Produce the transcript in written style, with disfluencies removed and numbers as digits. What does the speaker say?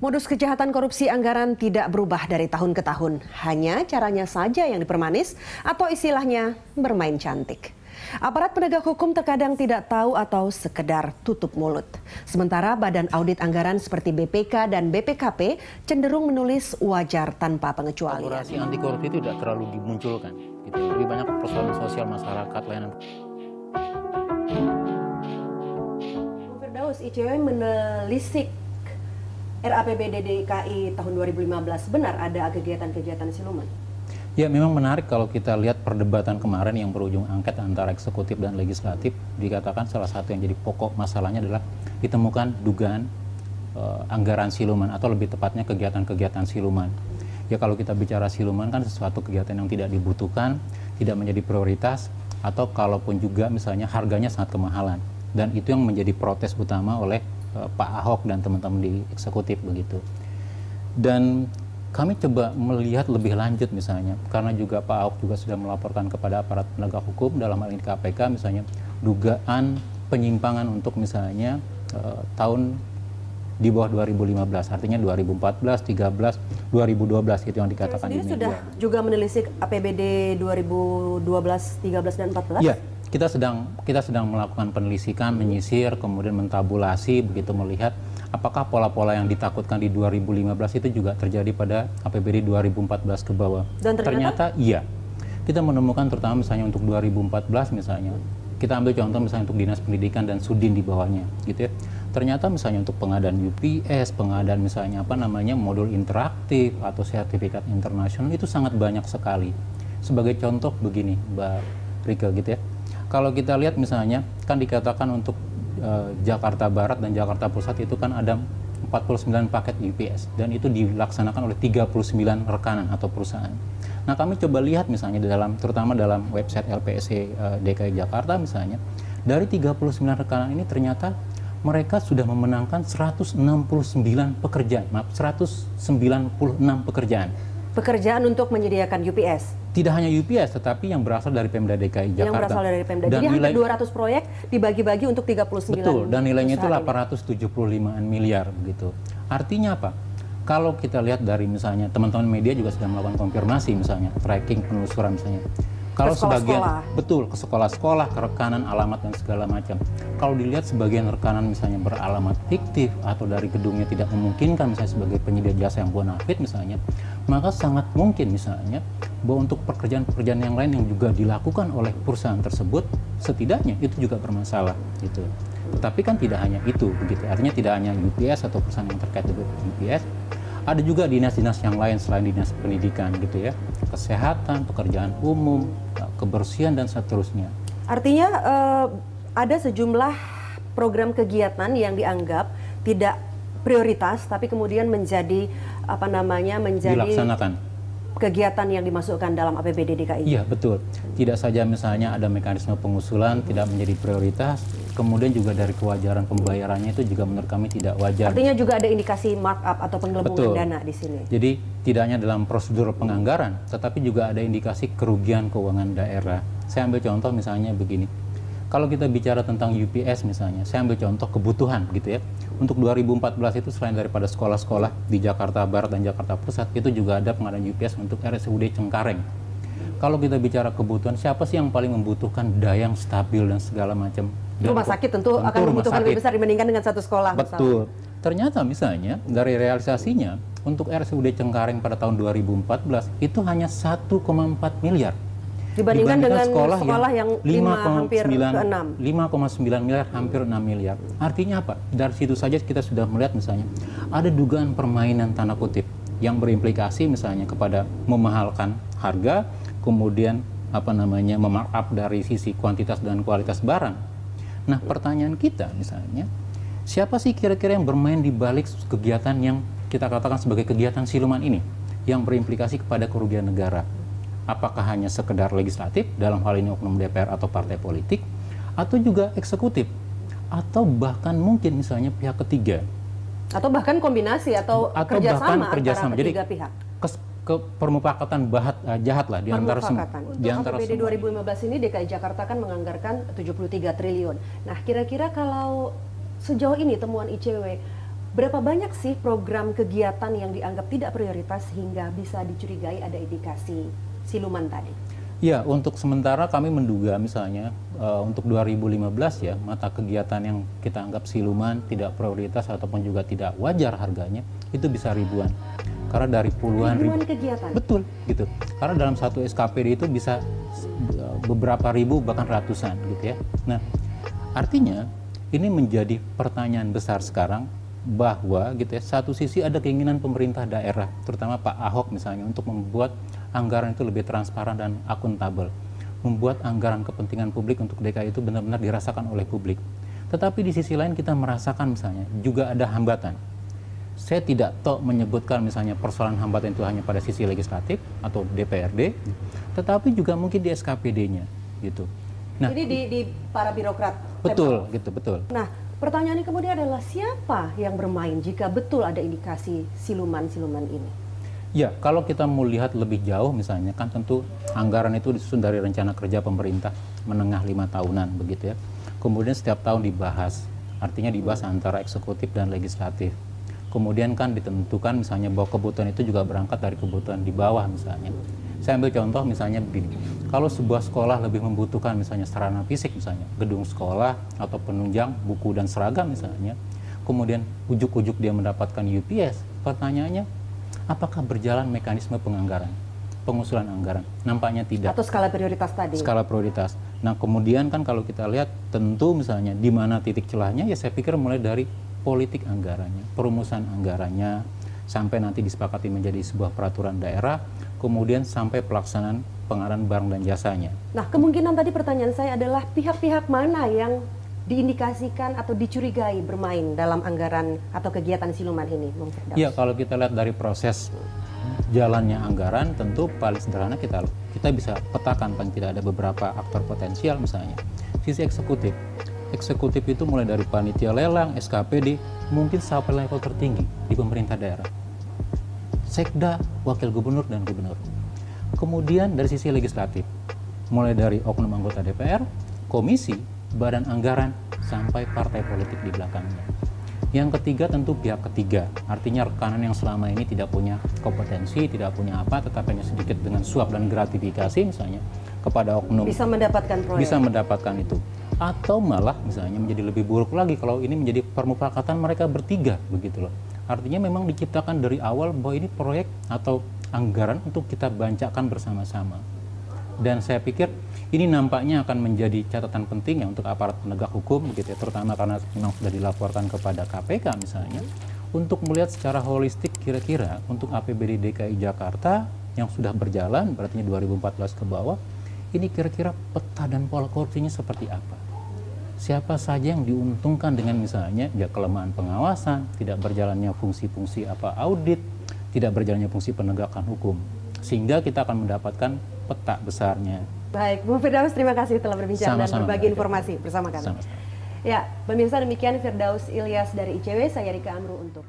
Modus kejahatan korupsi anggaran tidak berubah dari tahun ke tahun. Hanya caranya saja yang dipermanis atau istilahnya bermain cantik. Aparat penegak hukum terkadang tidak tahu atau sekedar tutup mulut. Sementara badan audit anggaran seperti BPK dan BPKP cenderung menulis wajar tanpa pengecualian. Korporasi anti korupsi itu tidak terlalu dimunculkan. Gitu. Lebih banyak persoalan sosial masyarakat, layanan. Firdaus, ICW menelisik RAPBD DKI tahun 2015, benar ada kegiatan-kegiatan siluman? Ya, memang menarik kalau kita lihat perdebatan kemarin yang berujung angket antara eksekutif dan legislatif. Dikatakan salah satu yang jadi pokok masalahnya adalah ditemukan dugaan anggaran siluman atau lebih tepatnya kegiatan-kegiatan siluman. Ya, kalau kita bicara siluman kan sesuatu kegiatan yang tidak dibutuhkan, tidak menjadi prioritas, atau kalaupun juga misalnya harganya sangat kemahalan. Dan itu yang menjadi protes utama oleh Pak Ahok dan teman-teman di eksekutif begitu. Dan kami coba melihat lebih lanjut misalnya, karena juga Pak Ahok juga sudah melaporkan kepada aparat penegak hukum dalam hal ini KPK misalnya, dugaan penyimpangan untuk misalnya tahun di bawah 2015, artinya 2014, 13, 2012 itu yang dikatakan di media. Sudah juga menelisik APBD 2012, 13, dan 14? Ya, kita sedang melakukan penelisikan, menyisir, kemudian mentabulasi, begitu melihat apakah pola-pola yang ditakutkan di 2015 itu juga terjadi pada APBD 2014 ke bawah. Dan ternyata iya. Kita menemukan terutama misalnya untuk 2014 misalnya, kita ambil contoh misalnya untuk Dinas Pendidikan dan Sudin di bawahnya, gitu ya. Ternyata misalnya untuk pengadaan UPS, pengadaan misalnya modul interaktif atau sertifikat internasional itu sangat banyak sekali. Sebagai contoh begini, Mbak Rike, gitu ya. Kalau kita lihat misalnya, kan dikatakan untuk Jakarta Barat dan Jakarta Pusat itu kan ada 49 paket UPS dan itu dilaksanakan oleh 39 rekanan atau perusahaan. Nah, kami coba lihat misalnya terutama dalam website LPSC DKI Jakarta misalnya, dari 39 rekanan ini ternyata mereka sudah memenangkan 169 pekerjaan, 196 pekerjaan. Pekerjaan untuk menyediakan UPS? Tidak hanya UPS, tetapi yang berasal dari Pemda DKI Jakarta. Yang berasal dari Pemda. Dan jadi hampir 200 proyek dibagi-bagi untuk 39. Betul, dan nilainya itu 875 miliar begitu. Artinya apa? Kalau kita lihat dari misalnya teman-teman media juga sedang melakukan konfirmasi misalnya, tracking, penelusuran misalnya. Kalau sebagian betul ke sekolah-sekolah, ke rekanan, alamat dan segala macam. Kalau dilihat sebagian rekanan misalnya beralamat fiktif atau dari gedungnya tidak memungkinkan misalnya sebagai penyedia jasa yang bonafit misalnya, maka sangat mungkin misalnya bahwa untuk pekerjaan-pekerjaan yang lain yang juga dilakukan oleh perusahaan tersebut setidaknya itu juga bermasalah gitu. Tetapi kan tidak hanya itu begitu. Artinya tidak hanya UPS atau perusahaan yang terkait dengan UPS, ada juga dinas-dinas yang lain selain dinas pendidikan gitu ya, kesehatan, pekerjaan umum, kebersihan dan seterusnya. Artinya ada sejumlah program kegiatan yang dianggap tidak prioritas, tapi kemudian menjadi dilaksanakan. Kegiatan yang dimasukkan dalam APBD DKI. Iya, betul. Tidak saja misalnya ada mekanisme pengusulan tidak menjadi prioritas, kemudian juga dari kewajaran pembayarannya itu juga menurut kami tidak wajar. Artinya juga ada indikasi markup atau penggelembungan dana di sini. Jadi tidak hanya dalam prosedur penganggaran, tetapi juga ada indikasi kerugian keuangan daerah. Saya ambil contoh misalnya begini. Kalau kita bicara tentang UPS misalnya, saya ambil contoh kebutuhan gitu ya. Untuk 2014 itu selain daripada sekolah-sekolah di Jakarta Barat dan Jakarta Pusat, itu juga ada pengadaan UPS untuk RSUD Cengkareng. Kalau kita bicara kebutuhan, siapa sih yang paling membutuhkan daya yang stabil dan segala macam? Rumah sakit tentu akan membutuhkan lebih besar dibandingkan dengan satu sekolah. Betul. Misalnya. Ternyata misalnya dari realisasinya untuk RSUD Cengkareng pada tahun 2014 itu hanya 1,4 miliar. Dibandingkan dengan sekolah yang 5,9 miliar, hampir 6 miliar. Artinya apa? Dari situ saja kita sudah melihat misalnya ada dugaan permainan tanda kutip yang berimplikasi misalnya kepada memahalkan harga, kemudian memarkup dari sisi kuantitas dan kualitas barang. Nah, pertanyaan kita misalnya, siapa sih kira-kira yang bermain di balik kegiatan yang kita katakan sebagai kegiatan siluman ini yang berimplikasi kepada kerugian negara? Apakah hanya sekedar legislatif, dalam hal ini oknum DPR atau partai politik, atau juga eksekutif, atau bahkan mungkin misalnya pihak ketiga, atau bahkan kombinasi atau kerjasama antara ketiga pihak. Permufakatan jahat lah di antara semua. Untuk APBD 2015 ini DKI Jakarta kan menganggarkan 73 triliun. Nah, kira-kira kalau sejauh ini temuan ICW Berapa banyak sih program kegiatan yang dianggap tidak prioritas sehingga bisa dicurigai ada indikasi siluman tadi? Ya, untuk sementara kami menduga misalnya untuk 2015 ya, mata kegiatan yang kita anggap siluman, tidak prioritas ataupun juga tidak wajar harganya, itu bisa ribuan. Karena dari puluhan ribu kegiatan. Betul, gitu. Karena dalam satu SKPD itu bisa beberapa ribu bahkan ratusan gitu ya. Nah, artinya ini menjadi pertanyaan besar sekarang bahwa gitu ya, satu sisi ada keinginan pemerintah daerah, terutama Pak Ahok misalnya, untuk membuat anggaran itu lebih transparan dan akuntabel, membuat anggaran kepentingan publik untuk DKI itu benar-benar dirasakan oleh publik. Tetapi di sisi lain kita merasakan misalnya juga ada hambatan. Saya tidak menyebutkan misalnya persoalan hambatan itu hanya pada sisi legislatif atau DPRD, tetapi juga mungkin di SKPD-nya gitu. Nah, jadi di para birokrat. Betul, gitu, betul. Nah, pertanyaannya kemudian adalah siapa yang bermain jika betul ada indikasi siluman-siluman ini? Ya, kalau kita mau lihat lebih jauh misalnya, kan tentu anggaran itu disusun dari rencana kerja pemerintah menengah 5 tahunan begitu ya. Kemudian setiap tahun dibahas, artinya dibahas antara eksekutif dan legislatif. Kemudian kan ditentukan misalnya bahwa kebutuhan itu juga berangkat dari kebutuhan di bawah misalnya. Saya ambil contoh misalnya begini, kalau sebuah sekolah lebih membutuhkan misalnya sarana fisik misalnya, gedung sekolah atau penunjang, buku dan seragam misalnya, kemudian ujuk-ujuk dia mendapatkan UPS, pertanyaannya apakah berjalan mekanisme penganggaran, pengusulan anggaran? Nampaknya tidak. Atau skala prioritas tadi? Skala prioritas. Nah kemudian kan kalau kita lihat tentu misalnya di mana titik celahnya, ya saya pikir mulai dari politik anggarannya, perumusan anggarannya, sampai nanti disepakati menjadi sebuah peraturan daerah, kemudian sampai pelaksanaan pengadaan barang dan jasanya. Nah, kemungkinan tadi pertanyaan saya adalah pihak-pihak mana yang diindikasikan atau dicurigai bermain dalam anggaran atau kegiatan siluman ini, Bung Firdaus? Iya, kalau kita lihat dari proses jalannya anggaran, tentu paling sederhana kita bisa petakan paling tidak ada beberapa aktor potensial misalnya. Sisi eksekutif. Eksekutif itu mulai dari panitia lelang, SKPD, mungkin sampai level tertinggi di pemerintah daerah. Sekda, wakil gubernur, dan gubernur. Kemudian dari sisi legislatif, mulai dari oknum anggota DPR, komisi, badan anggaran, sampai partai politik di belakangnya. Yang ketiga tentu pihak ketiga, artinya rekanan yang selama ini tidak punya kompetensi, tidak punya apa, tetapi hanya sedikit dengan suap dan gratifikasi misalnya kepada oknum. Bisa mendapatkan proyek. Bisa mendapatkan itu. Atau malah misalnya menjadi lebih buruk lagi kalau ini menjadi permufakatan mereka bertiga begitu loh. Artinya memang diciptakan dari awal bahwa ini proyek atau anggaran untuk kita bancakan bersama-sama. Dan saya pikir ini nampaknya akan menjadi catatan penting ya untuk aparat penegak hukum begitu ya, terutama karena memang sudah dilaporkan kepada KPK misalnya, untuk melihat secara holistik kira-kira untuk APBD DKI Jakarta yang sudah berjalan berarti 2014 ke bawah, ini kira-kira peta dan pola korupsinya seperti apa? Siapa saja yang diuntungkan dengan misalnya ya kelemahan pengawasan, tidak berjalannya fungsi-fungsi audit, tidak berjalannya fungsi penegakan hukum, sehingga kita akan mendapatkan peta besarnya. Baik, Bung Firdaus, terima kasih telah berbincang dan berbagi informasi bersama kami. Sama-sama. Ya, pemirsa, demikian Firdaus Ilyas dari ICW, saya Rika Amru untuk